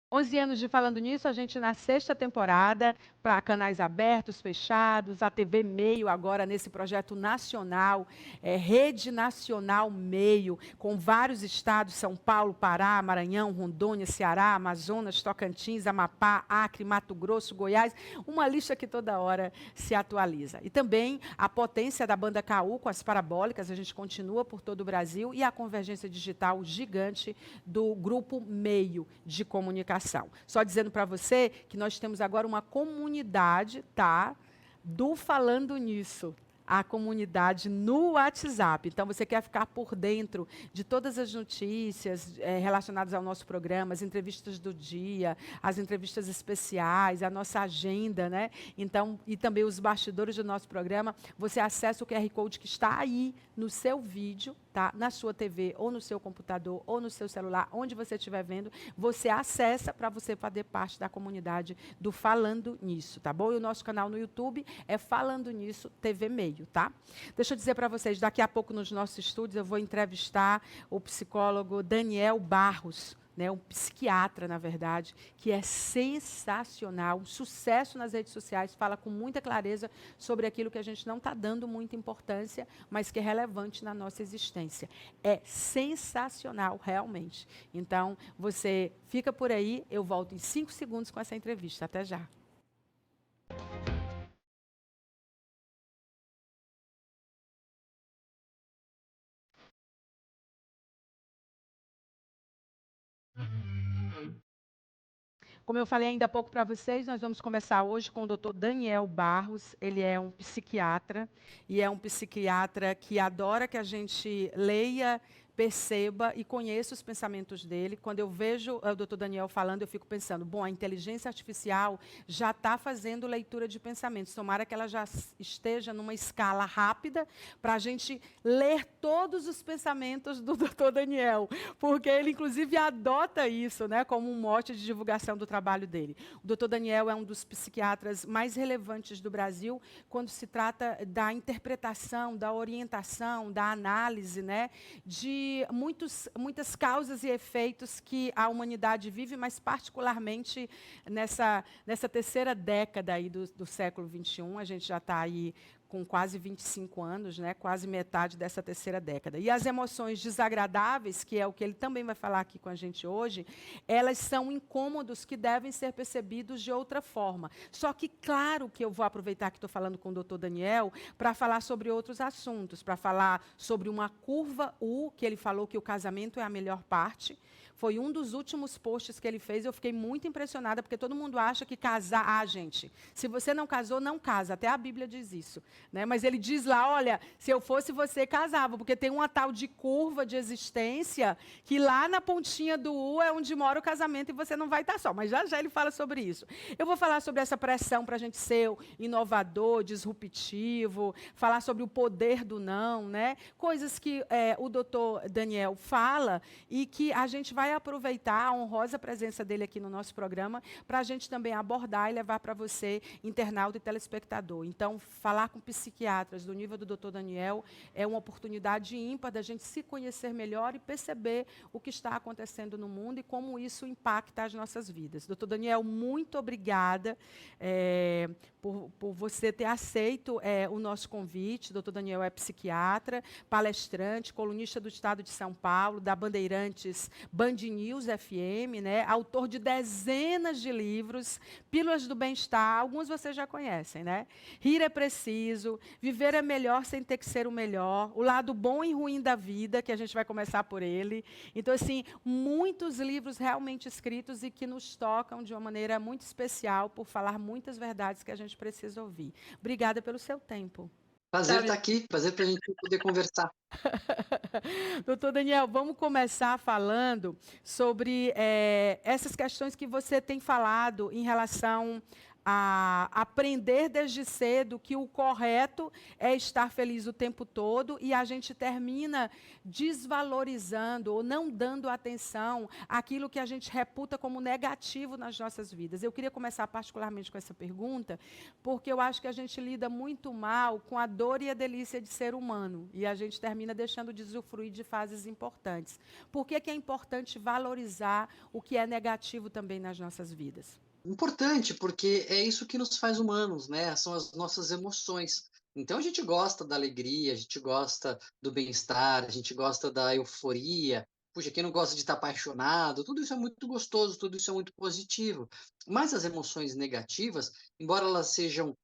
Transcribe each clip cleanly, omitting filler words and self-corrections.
11 anos de Falando Nisso, a gente na sexta temporada, para canais abertos, fechados, a TV Meio agora nesse projeto nacional, Rede Nacional Meio, com vários estados, São Paulo, Pará, Maranhão, Rondônia, Ceará, Amazonas, Tocantins, Amapá, Acre, Mato Grosso, Goiás, uma lista que toda hora se atualiza. E também a potência da banda KU com as parabólicas, a gente continua por todo o Brasil, e a convergência digital gigante do Grupo Meio de Comunicação. Só dizendo para você que nós temos agora uma comunidade, tá? Do Falando Nisso. A comunidade no WhatsApp. Então, você quer ficar por dentro de todas as notícias relacionadas ao nosso programa, as entrevistas do dia, as entrevistas especiais, a nossa agenda, né? Então, e também os bastidores do nosso programa, você acessa o QR Code que está aí no seu vídeo, tá? Na sua TV, ou no seu computador, ou no seu celular, onde você estiver vendo, você acessa para você fazer parte da comunidade do Falando Nisso, tá bom? E o nosso canal no YouTube é Falando Nisso TV Meio. Tá? Deixa eu dizer para vocês, daqui a pouco nos nossos estúdios eu vou entrevistar o psicólogo Daniel Barros, né, um psiquiatra, na verdade, que é sensacional, um sucesso nas redes sociais, fala com muita clareza sobre aquilo que a gente não está dando muita importância, mas que é relevante na nossa existência. É sensacional, realmente. Então, você fica por aí, eu volto em 5 segundos com essa entrevista. Até já. Como eu falei ainda há pouco para vocês, nós vamos começar hoje com o Dr. Daniel Barros. Ele é um psiquiatra e é um psiquiatra que adora que a gente leia, perceba e conheça os pensamentos dele. Quando eu vejo o Dr. Daniel falando, eu fico pensando, bom, a inteligência artificial já está fazendo leitura de pensamentos. Tomara que ela já esteja numa escala rápida para a gente ler todos os pensamentos do Dr. Daniel, porque ele, inclusive, adota isso, né, como um mote de divulgação do trabalho dele. O Dr. Daniel é um dos psiquiatras mais relevantes do Brasil quando se trata da interpretação, da orientação, da análise, né, de muitas causas e efeitos que a humanidade vive, mas particularmente nessa terceira década aí do século XXI, a gente já está aí com quase 25 anos, né, quase metade dessa terceira década. E as emoções desagradáveis, que é o que ele também vai falar aqui com a gente hoje, elas são incômodos que devem ser percebidos de outra forma. Só que, claro que eu vou aproveitar que estou falando com o Dr. Daniel para falar sobre outros assuntos, para falar sobre uma curva U, que ele falou que o casamento é a melhor parte. Foi um dos últimos posts que ele fez, eu fiquei muito impressionada, porque todo mundo acha que casar... Ah, gente, se você não casou, não casa, até a Bíblia diz isso. Né? Mas ele diz lá, olha, se eu fosse você, casava, porque tem uma tal de curva de existência, que lá na pontinha do U é onde mora o casamento e você não vai estar só. Mas já já ele fala sobre isso. Eu vou falar sobre essa pressão para a gente ser inovador, disruptivo, falar sobre o poder do não, né? Coisas que o doutor Daniel fala e que a gente vai aproveitar a honrosa presença dele aqui no nosso programa para a gente também abordar e levar para você, internauta e telespectador. Então, falar com psiquiatras do nível do Dr. Daniel é uma oportunidade ímpar da gente se conhecer melhor e perceber o que está acontecendo no mundo e como isso impacta as nossas vidas. Dr. Daniel, muito obrigada por você ter aceito o nosso convite. Dr. Daniel é psiquiatra, palestrante, colunista do Estado de São Paulo, da Bandeirantes Band News FM, né? Autor de dezenas de livros, Pílulas do Bem-Estar, alguns vocês já conhecem, né? Rir é preciso, viver é melhor sem ter que ser o melhor, o lado bom e ruim da vida, que a gente vai começar por ele. Então, assim, muitos livros realmente escritos e que nos tocam de uma maneira muito especial por falar muitas verdades que a gente precisa ouvir. Obrigada pelo seu tempo. Prazer estar aqui, prazer para a gente poder conversar. Doutor Daniel, vamos começar falando sobre essas questões que você tem falado em relação a aprender desde cedo que o correto é estar feliz o tempo todo e a gente termina desvalorizando ou não dando atenção àquilo que a gente reputa como negativo nas nossas vidas. Eu queria começar particularmente com essa pergunta, porque eu acho que a gente lida muito mal com a dor e a delícia de ser humano e a gente termina deixando de usufruir de fases importantes. Por que que é importante valorizar o que é negativo também nas nossas vidas? Importante, porque é isso que nos faz humanos, né? São as nossas emoções. Então a gente gosta da alegria, a gente gosta do bem-estar, a gente gosta da euforia. Puxa, quem não gosta de estar apaixonado? Tudo isso é muito gostoso, tudo isso é muito positivo. Mas as emoções negativas, embora elas sejam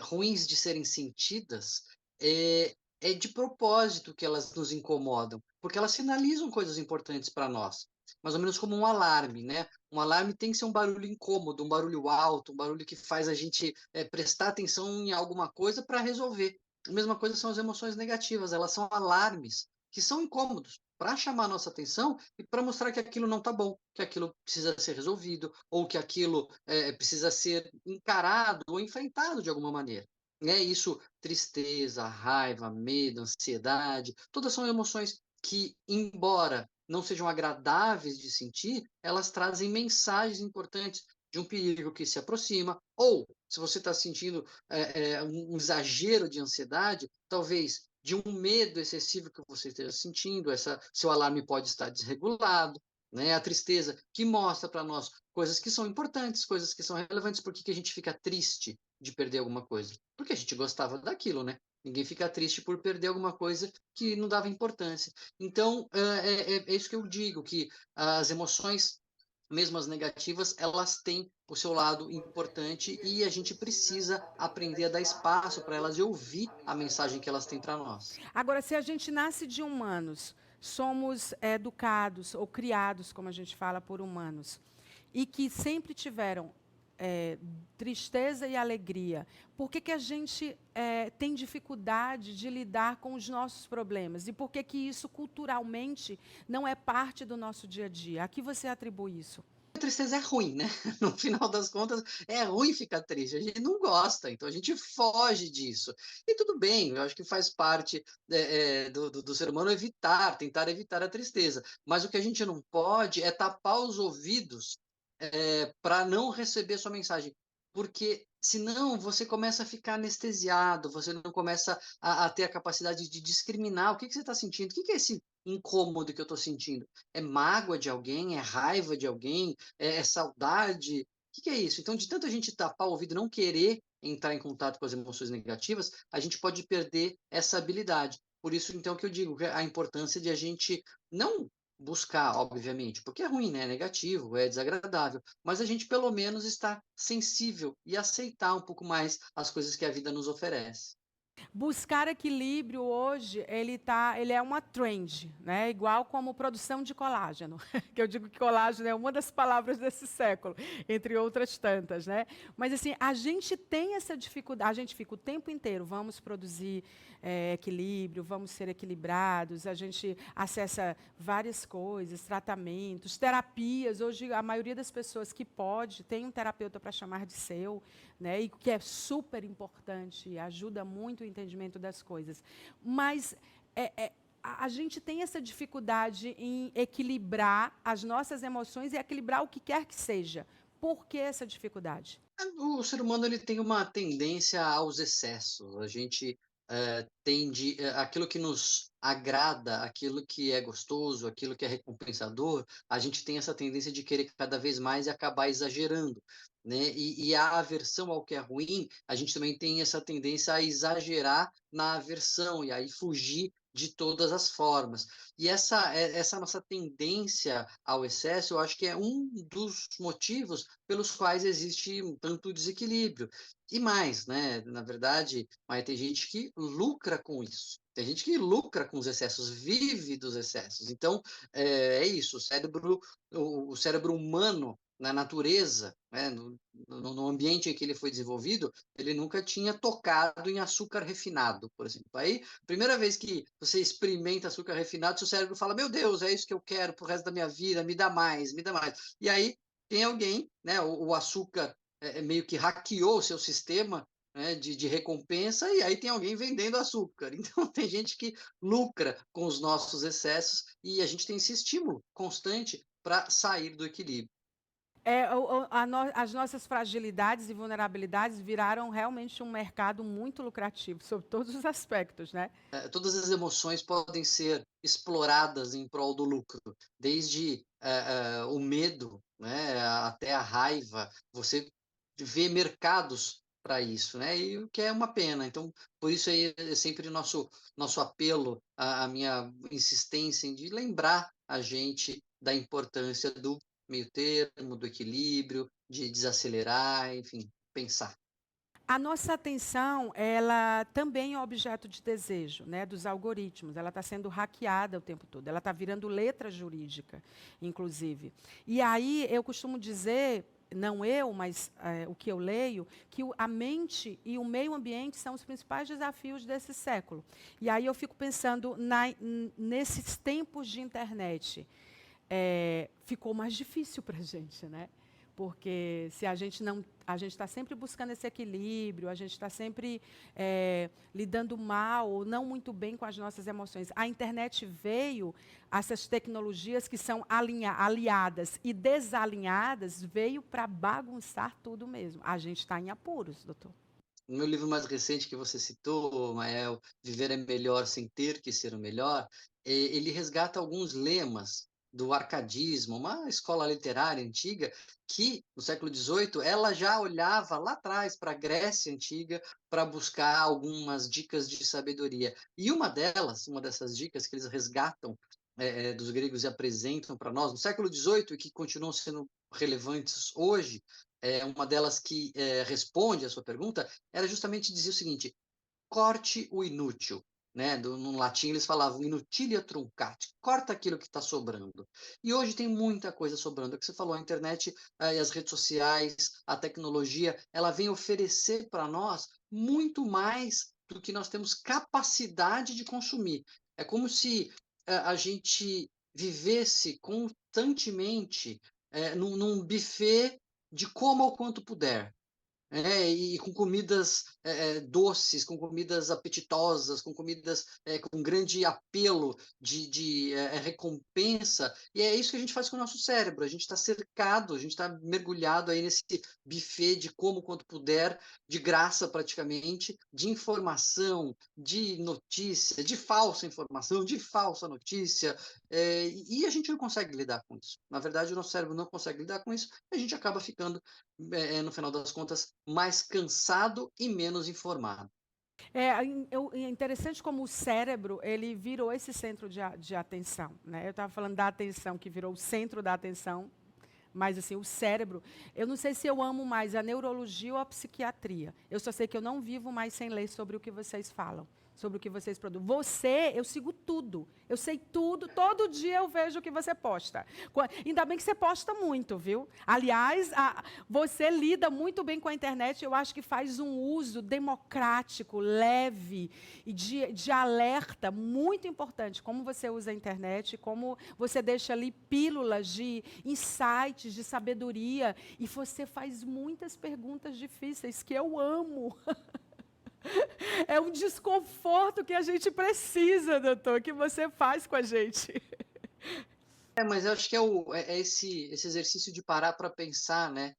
ruins de serem sentidas, é de propósito que elas nos incomodam, porque elas sinalizam coisas importantes para nós. Mais ou menos como um alarme, né? Um alarme tem que ser um barulho incômodo, um barulho alto, um barulho que faz a gente prestar atenção em alguma coisa para resolver. A mesma coisa são as emoções negativas, elas são alarmes que são incômodos para chamar a nossa atenção e para mostrar que aquilo não está bom, que aquilo precisa ser resolvido ou que aquilo precisa ser encarado ou enfrentado de alguma maneira. Isso, tristeza, raiva, medo, ansiedade, todas são emoções que, embora não sejam agradáveis de sentir, elas trazem mensagens importantes de um perigo que se aproxima, ou se você está sentindo um exagero de ansiedade, talvez de um medo excessivo que você esteja sentindo, seu alarme pode estar desregulado, né? A tristeza que mostra para nós coisas que são importantes, coisas que são relevantes. Por que que a gente fica triste de perder alguma coisa? Porque a gente gostava daquilo, né? Ninguém fica triste por perder alguma coisa que não dava importância. Então, é isso que eu digo, que as emoções, mesmo as negativas, elas têm o seu lado importante e a gente precisa aprender a dar espaço para elas e ouvir a mensagem que elas têm para nós. Agora, se a gente nasce de humanos, somos educados ou criados, como a gente fala, por humanos, e que sempre tiveram tristeza e alegria, por que que a gente tem dificuldade de lidar com os nossos problemas? E por que que isso culturalmente não é parte do nosso dia a dia? A que você atribui isso? A tristeza é ruim, né? No final das contas, é ruim ficar triste. A gente não gosta, então a gente foge disso. E tudo bem, eu acho que faz parte do ser humano tentar evitar a tristeza. Mas o que a gente não pode é tapar os ouvidos para não receber sua mensagem. Porque senão você começa a ficar anestesiado, você não começa a ter a capacidade de discriminar o que você está sentindo. O que é esse incômodo que eu estou sentindo? É mágoa de alguém? É raiva de alguém? É saudade? O que é isso? Então, de tanto a gente tapar o ouvido e não querer entrar em contato com as emoções negativas, a gente pode perder essa habilidade. Por isso, então, que eu digo que a importância de a gente não buscar, obviamente, porque é ruim, né? É negativo, é desagradável, mas a gente pelo menos está sensível e aceitar um pouco mais as coisas que a vida nos oferece. Buscar equilíbrio hoje, ele é uma trend, né? Igual como produção de colágeno, que eu digo que colágeno é uma das palavras desse século, entre outras tantas, né? Mas assim, a gente tem essa dificuldade, a gente fica o tempo inteiro, vamos produzir equilíbrio, vamos ser equilibrados, a gente acessa várias coisas, tratamentos, terapias. Hoje, a maioria das pessoas que pode tem um terapeuta para chamar de seu, né? E que é super importante, ajuda muito o entendimento das coisas. Mas a gente tem essa dificuldade em equilibrar as nossas emoções e equilibrar o que quer que seja. Por que essa dificuldade? O ser humano ele tem uma tendência aos excessos. A gente tende aquilo que nos agrada, aquilo que é gostoso, aquilo que é recompensador, a gente tem essa tendência de querer cada vez mais e acabar exagerando, né? E a aversão ao que é ruim, a gente também tem essa tendência a exagerar na aversão e aí fugir de todas as formas. E essa nossa tendência ao excesso, eu acho que é um dos motivos pelos quais existe um tanto desequilíbrio. E mais, né? Na verdade, mas tem gente que lucra com isso. Tem gente que lucra com os excessos, vive dos excessos. Então, é isso. O cérebro humano, na natureza, né, no ambiente em que ele foi desenvolvido, ele nunca tinha tocado em açúcar refinado, por exemplo. Aí, primeira vez que você experimenta açúcar refinado, seu cérebro fala: Meu Deus, é isso que eu quero pro resto da minha vida, me dá mais, me dá mais. E aí, tem alguém, né, o açúcar meio que hackeou o seu sistema, né, de recompensa, e aí tem alguém vendendo açúcar. Então tem gente que lucra com os nossos excessos e a gente tem esse estímulo constante para sair do equilíbrio. As nossas fragilidades e vulnerabilidades viraram realmente um mercado muito lucrativo, sob todos os aspectos, né? Todas as emoções podem ser exploradas em prol do lucro, desde o medo, né, até a raiva. Você vê mercados para isso, né? E o que é uma pena. Então, por isso aí é sempre nosso apelo, a minha insistência em de lembrar a gente da importância do meio termo, do equilíbrio, de desacelerar, enfim, pensar. A nossa atenção, ela também é objeto de desejo, né, dos algoritmos. Ela está sendo hackeada o tempo todo. Ela está virando letra jurídica, inclusive. E aí eu costumo dizer, não eu, mas o que eu leio, que a mente e o meio ambiente são os principais desafios desse século. E aí eu fico pensando nesses tempos de internet. Ficou mais difícil para a gente, né? Porque se a gente não, a gente está sempre buscando esse equilíbrio, a gente está sempre lidando mal ou não muito bem com as nossas emoções. A internet veio, essas tecnologias que são aliadas e desalinhadas, veio para bagunçar tudo mesmo. A gente está em apuros, doutor. No meu livro mais recente que você citou, Mael, Viver é Melhor Sem Ter Que Ser o Melhor, ele resgata alguns lemas do arcadismo, uma escola literária antiga que, no século XVIII, ela já olhava lá atrás para a Grécia Antiga para buscar algumas dicas de sabedoria. E uma delas, uma dessas dicas que eles resgatam dos gregos e apresentam para nós no século XVIII e que continuam sendo relevantes hoje, uma delas que responde à sua pergunta, era justamente dizer o seguinte: corte o inútil. Né? No latim eles falavam inutilia truncate, corta aquilo que está sobrando. E hoje tem muita coisa sobrando. É o que você falou, a internet e as redes sociais, a tecnologia, ela vem oferecer para nós muito mais do que nós temos capacidade de consumir. É como se a gente vivesse constantemente num buffet de coma o quanto puder. E com comidas doces, com comidas apetitosas, com comidas com grande apelo de recompensa. E é isso que a gente faz com o nosso cérebro. A gente está cercado, a gente está mergulhado aí nesse buffet de como quanto puder, de graça praticamente, de informação, de notícia, de falsa informação, de falsa notícia. E a gente não consegue lidar com isso. Na verdade, o nosso cérebro não consegue lidar com isso, e a gente acaba ficando no final das contas, mais cansado e menos informado. É interessante como o cérebro ele virou esse centro de atenção. Né? Eu estava falando da atenção, que virou o centro da atenção, mas assim, o cérebro, eu não sei se eu amo mais a neurologia ou a psiquiatria. Eu só sei que eu não vivo mais sem ler sobre o que vocês falam, sobre o que vocês produzem. Você, eu sigo tudo. Eu sei tudo, todo dia eu vejo o que você posta. Ainda bem que você posta muito, viu? Aliás, você lida muito bem com a internet, eu acho que faz um uso democrático, leve e de alerta muito importante. Como você usa a internet, como você deixa ali pílulas de insights, de sabedoria, e você faz muitas perguntas difíceis que eu amo. É um desconforto que a gente precisa, doutor, que você faz com a gente. Mas eu acho que esse exercício de parar para pensar, né?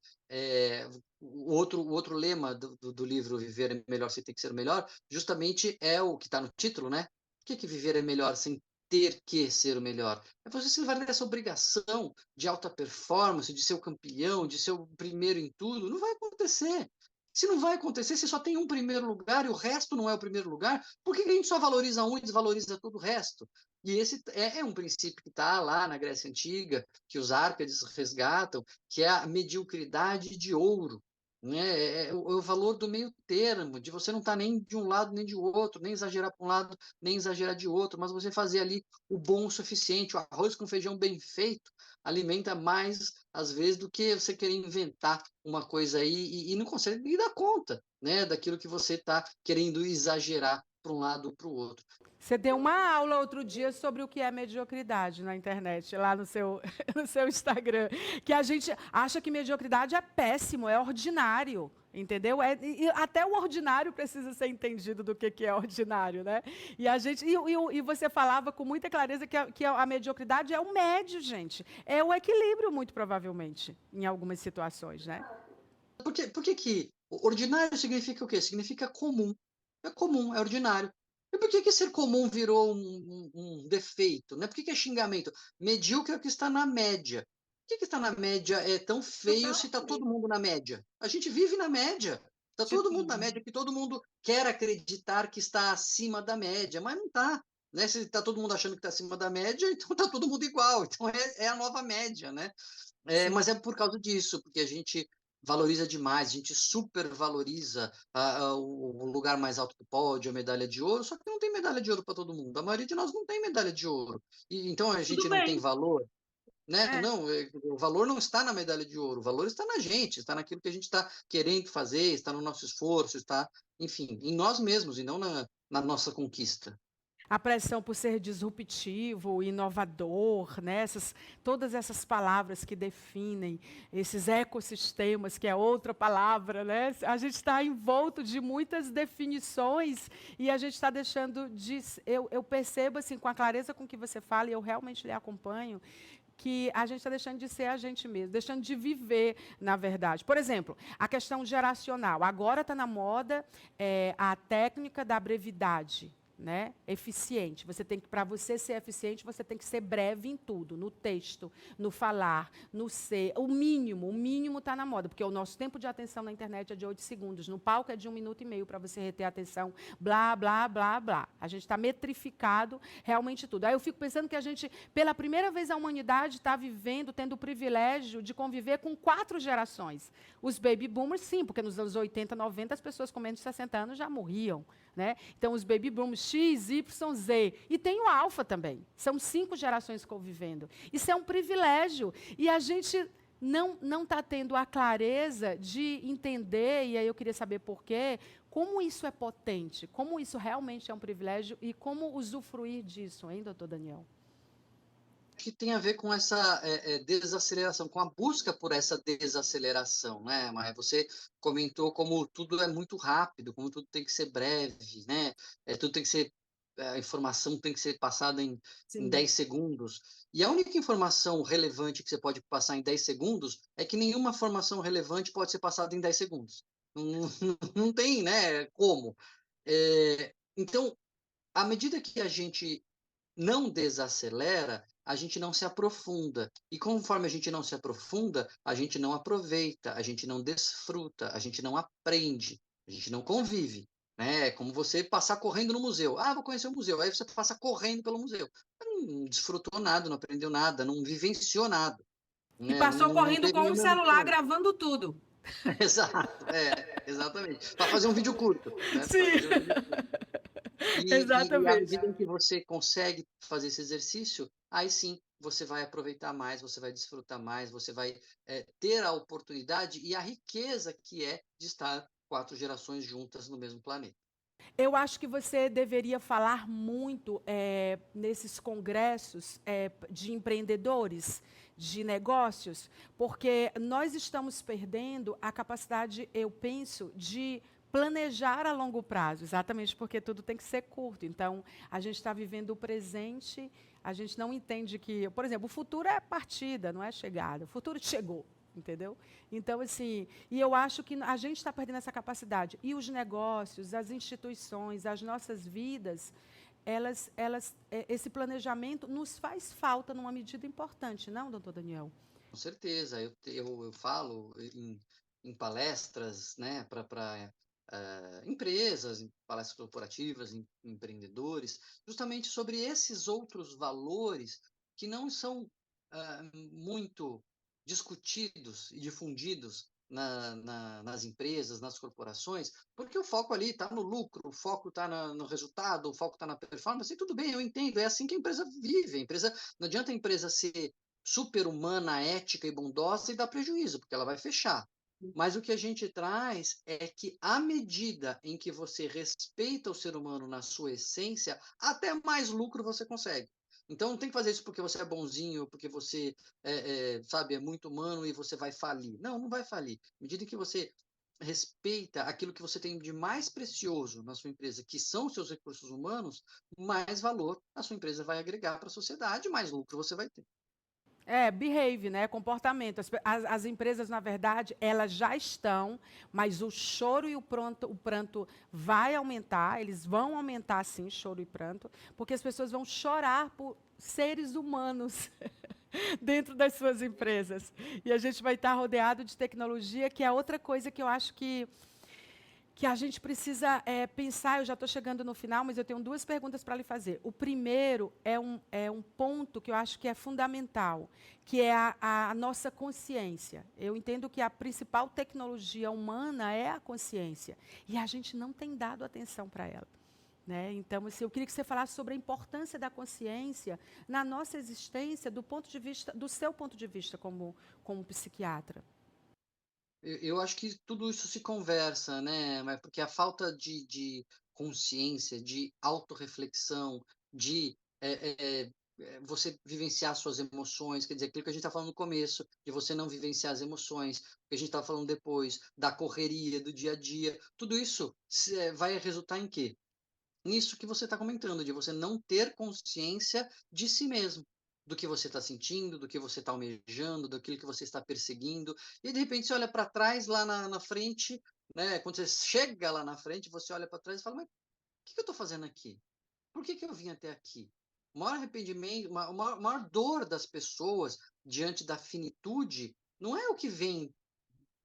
O outro lema do livro Viver é Melhor Sem Ter Que Ser o Melhor, justamente é o que está no título, né? O que viver é melhor sem ter que ser o melhor? É você se livrar dessa obrigação de alta performance, de ser o campeão, de ser o primeiro em tudo. Não vai acontecer. Se não vai acontecer, se só tem um primeiro lugar e o resto não é o primeiro lugar, por que a gente só valoriza um e desvaloriza todo o resto? E esse é um princípio que está lá na Grécia Antiga, que os Árcades resgatam, que é a mediocridade de ouro. Né? É o valor do meio termo, de você não estar nem de um lado nem de outro, nem exagerar para um lado, nem exagerar de outro, mas você fazer ali o bom o suficiente. O arroz com feijão bem feito alimenta mais, às vezes, do que você querer inventar uma coisa aí e não consegue dar conta, né, daquilo que você está querendo exagerar para um lado ou para o outro. Você deu uma aula outro dia sobre o que é mediocridade na internet, lá no seu, no seu Instagram. Que a gente acha que mediocridade é péssimo, é ordinário. Entendeu? E até o ordinário precisa ser entendido do que é ordinário, né? E a gente e você falava com muita clareza que a mediocridade é o médio, gente. É o equilíbrio, muito provavelmente, em algumas situações, né? Por que que ordinário significa o quê? Significa comum. É comum, é ordinário. E por que que ser comum virou um defeito, né? Por que que é xingamento? Medíocre é o que está na média. Por que que está na média é tão feio se está todo mundo na média? A gente vive na média. Está De todo mundo na tudo. média, que todo mundo quer acreditar que está acima da média, mas não está. Né? Se está todo mundo achando que está acima da média, então está todo mundo igual. Então é a nova média, né? Sim. Mas é por causa disso, porque a gente valoriza demais, a gente supervaloriza o lugar mais alto do pódio, a medalha de ouro, só que não tem medalha de ouro para todo mundo. A maioria de nós não tem medalha de ouro. E, então a Tudo gente não tem bem. valor, né? É. Não, o valor não está na medalha de ouro, o valor está na gente, está naquilo que a gente está querendo fazer, está no nosso esforço, está, enfim, em nós mesmos e não na nossa conquista. A pressão por ser disruptivo, inovador, né? Todas essas palavras que definem esses ecossistemas, que é outra palavra, né? A gente está envolto de muitas definições e a gente está deixando de. Eu percebo, assim, com a clareza com que você fala, e eu realmente lhe acompanho, que a gente está deixando de ser a gente mesmo, deixando de viver, na verdade. Por exemplo, a questão geracional. Agora está na moda a técnica da brevidade. Né? Eficiente. Você tem que, para você ser eficiente, você tem que ser breve em tudo, no texto, no falar, no ser. O mínimo está na moda, porque o nosso tempo de atenção na internet é de 8 segundos, no palco é de 1 minuto e meio para você reter a atenção, blá, blá, blá, blá. A gente está metrificado realmente tudo. Aí eu fico pensando que a gente, pela primeira vez, a humanidade está vivendo, tendo o privilégio de conviver com 4 gerações. Os baby boomers, sim, porque nos anos 80, 90, as pessoas com menos de 60 anos já morriam. Né? Então, os baby boomers X, Y, Z. E tem o alfa também. São 5 gerações convivendo. Isso é um privilégio. E a gente não está tendo a clareza de entender, e aí eu queria saber por quê, como isso é potente, como isso realmente é um privilégio e como usufruir disso, hein, doutor Daniel? Que tem a ver com essa desaceleração, com a busca por essa desaceleração, né? Mas você comentou como tudo é muito rápido, como tudo tem que ser breve, né? Tudo tem que ser a informação tem que ser passada em Sim. 10 segundos. E a única informação relevante que você pode passar em 10 segundos é que nenhuma informação relevante pode ser passada em 10 segundos. Não tem, né? Como? Então, à medida que a gente não desacelera, a gente não se aprofunda. E conforme a gente não se aprofunda, a gente não aproveita, a gente não desfruta, a gente não aprende, a gente não convive. Né? É como você passar correndo no museu. Ah, vou conhecer o museu. Aí você passa correndo pelo museu. Não desfrutou nada, não aprendeu nada, não vivenciou nada. E Né? Não, passou não correndo teve com o nenhuma celular emoção. gravando tudo. Exato, exatamente. Para fazer um vídeo curto, né? Para Sim, fazer um vídeo curto. E à exatamente. medida em que você consegue fazer esse exercício, aí sim você vai aproveitar mais, você vai desfrutar mais, você vai ter a oportunidade e a riqueza que é de estar 4 gerações juntas no mesmo planeta. Eu acho que você deveria falar muito nesses congressos de empreendedores, de negócios, porque nós estamos perdendo a capacidade, eu penso, de planejar a longo prazo, exatamente porque tudo tem que ser curto. Então, a gente está vivendo o presente, a gente não entende que, por exemplo, o futuro é partida, não é chegada. O futuro chegou. Entendeu? Então, assim, e eu acho que a gente está perdendo essa capacidade. E os negócios, as instituições, as nossas vidas, esse planejamento nos faz falta numa medida importante, não, doutor Daniel? Com certeza, eu falo em palestras, né, para empresas, em palestras corporativas, empreendedores, justamente sobre esses outros valores que não são muito discutidos e difundidos nas empresas, nas corporações, porque o foco ali está no lucro, o foco está no resultado, o foco está na performance, e tudo bem, eu entendo, é assim que a empresa vive. Não adianta a empresa ser super-humana, ética e bondosa e dar prejuízo, porque ela vai fechar. Mas o que a gente traz é que, à medida em que você respeita o ser humano na sua essência, até mais lucro você consegue. Então não tem que fazer isso porque você é bonzinho, porque você sabe, é muito humano e você vai falir. Não, não vai falir. À medida que você respeita aquilo que você tem de mais precioso na sua empresa, que são os seus recursos humanos, mais valor a sua empresa vai agregar para a sociedade, mais lucro você vai ter. Behave, né? Comportamento. As empresas, na verdade, elas já estão, mas o choro e o pranto vai aumentar, eles vão aumentar, sim, choro e pranto, porque as pessoas vão chorar por seres humanos dentro das suas empresas. E a gente vai estar rodeado de tecnologia, que é outra coisa que eu acho que a gente precisa pensar. Eu já estou chegando no final, mas eu tenho duas perguntas para lhe fazer. O primeiro é um ponto que eu acho que é fundamental, que é a nossa consciência. Eu entendo que a principal tecnologia humana é a consciência, e a gente não tem dado atenção para ela. Né? Então, assim, eu queria que você falasse sobre a importância da consciência na nossa existência, do ponto de vista, do seu ponto de vista como psiquiatra. Eu acho que tudo isso se conversa, né? Mas porque a falta de consciência, de autorreflexão, de você vivenciar suas emoções, quer dizer, aquilo que a gente está falando no começo, de você não vivenciar as emoções, o que a gente está falando depois, da correria, do dia a dia, tudo isso vai resultar em quê? Nisso que você está comentando, de você não ter consciência de si mesmo, do que você está sentindo, do que você está almejando, daquilo que você está perseguindo, e de repente você olha para trás lá na frente, né? Quando você chega lá na frente, você olha para trás e fala, mas o que eu estou fazendo aqui? Por que eu vim até aqui? O maior arrependimento, maior dor das pessoas diante da finitude não é o que vem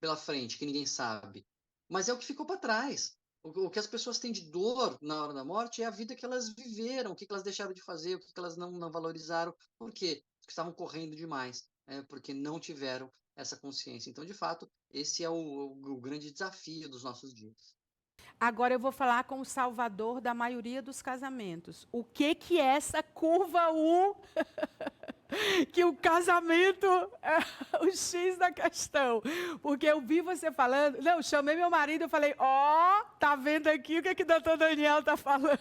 pela frente, que ninguém sabe. Mas é o que ficou para trás. O que as pessoas têm de dor na hora da morte é a vida que elas viveram, o que elas deixaram de fazer, o que elas não valorizaram. Por quê? Porque estavam correndo demais, porque não tiveram essa consciência. Então, de fato, esse é o grande desafio dos nossos dias. Agora eu vou falar com o salvador da maioria dos casamentos. O que que é essa curva U que o casamento é o X da questão? Porque eu vi você falando, não, chamei meu marido, eu falei, tá vendo aqui o que o doutor Daniel tá falando?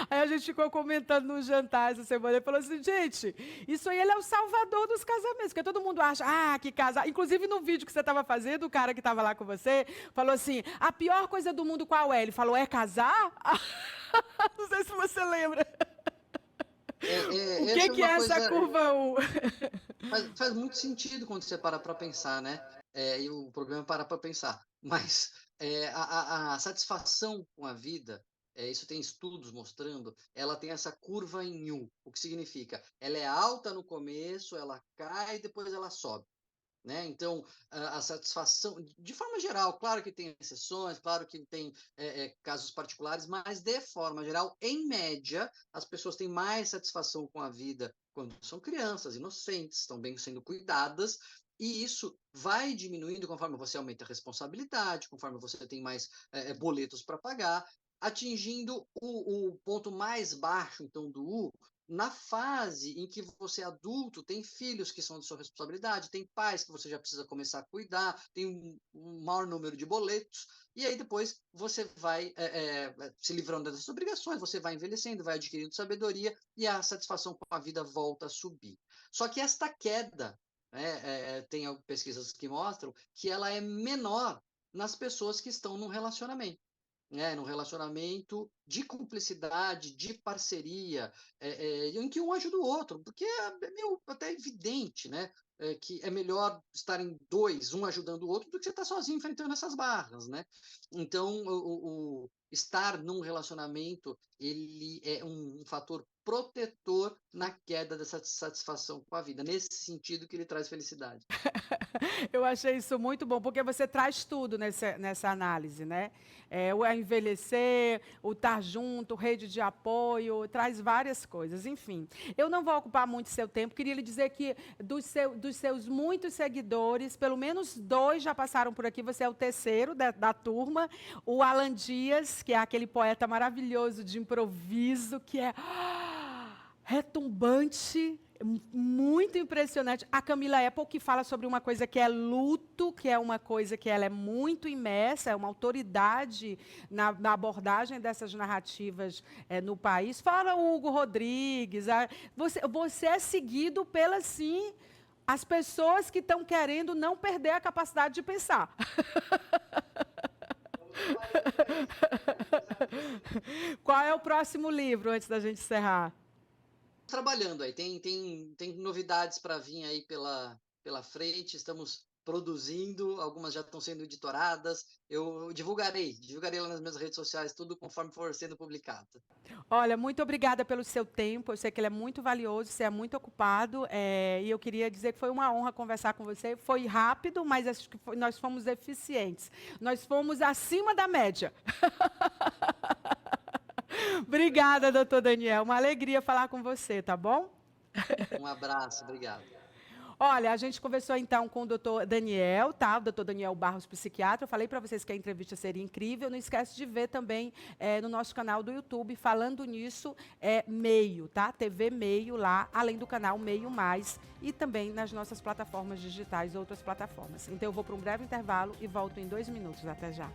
Aí a gente ficou comentando no jantar essa semana, ele falou assim, gente, isso aí ele é o salvador dos casamentos, porque todo mundo acha, que casar, inclusive no vídeo que você estava fazendo, o cara que estava lá com você, falou assim, a pior coisa do mundo qual é? Ele falou, é casar? Não sei se você lembra. O Essa é que é uma essa coisa. curva U? Faz muito sentido quando você para pensar, né? E o problema é parar para pensar. Mas a satisfação com a vida, isso tem estudos mostrando, ela tem essa curva em U. O que significa? Ela é alta no começo, ela cai e depois ela sobe. Né? Então, a satisfação, de forma geral, claro que tem exceções, claro que tem casos particulares, mas de forma geral, em média, as pessoas têm mais satisfação com a vida quando são crianças, inocentes, estão bem sendo cuidadas, e isso vai diminuindo conforme você aumenta a responsabilidade, conforme você tem mais boletos para pagar, atingindo o ponto mais baixo, então, do U, na fase em que você é adulto, tem filhos que são de sua responsabilidade, tem pais que você já precisa começar a cuidar, tem um maior número de boletos, e aí depois você vai se livrando dessas obrigações, você vai envelhecendo, vai adquirindo sabedoria e a satisfação com a vida volta a subir. Só que esta queda, tem pesquisas que mostram que ela é menor nas pessoas que estão num relacionamento, num relacionamento de cumplicidade, de parceria, em que um ajuda o outro, porque é meio até evidente, né? Que é melhor estarem dois, um ajudando o outro, do que você estar sozinho enfrentando essas barras, né? Então, o estar num relacionamento, ele é um fator protetor na queda dessa satisfação com a vida, nesse sentido que ele traz felicidade. Eu achei isso muito bom, porque você traz tudo nessa análise, né? O envelhecer, o estar junto, rede de apoio, traz várias coisas. Enfim, eu não vou ocupar muito seu tempo, queria lhe dizer que dos seus muitos seguidores, pelo menos 2 já passaram por aqui, você é o terceiro da turma. O Alan Dias, que é aquele poeta maravilhoso de improviso, que é retumbante. Muito impressionante. A Camila Apple, que fala sobre uma coisa que é luto, que é uma coisa que ela é muito imersa, é uma autoridade na abordagem dessas narrativas no país. Fala o Hugo Rodrigues. Você é seguido pelas, sim, as pessoas que estão querendo não perder a capacidade de pensar. Qual é o próximo livro, antes da gente encerrar? Trabalhando aí, tem novidades para vir aí pela frente, estamos produzindo, algumas já estão sendo editoradas, eu divulgarei lá nas minhas redes sociais, tudo conforme for sendo publicado. Olha, muito obrigada pelo seu tempo. Eu sei que ele é muito valioso, você é muito ocupado. E eu queria dizer que foi uma honra conversar com você. Foi rápido, mas acho que nós fomos eficientes. Nós fomos acima da média. Obrigada, doutor Daniel. Uma alegria falar com você, tá bom? Um abraço, obrigado. Olha, a gente conversou então com o doutor Daniel, tá? O doutor Daniel Barros, psiquiatra. Eu falei para vocês que a entrevista seria incrível. Não esquece de ver também no nosso canal do YouTube, falando nisso, Meio, tá? TV Meio lá, além do canal Meio Mais, e também nas nossas plataformas digitais, outras plataformas. Então eu vou para um breve intervalo e volto em 2 minutos. Até já.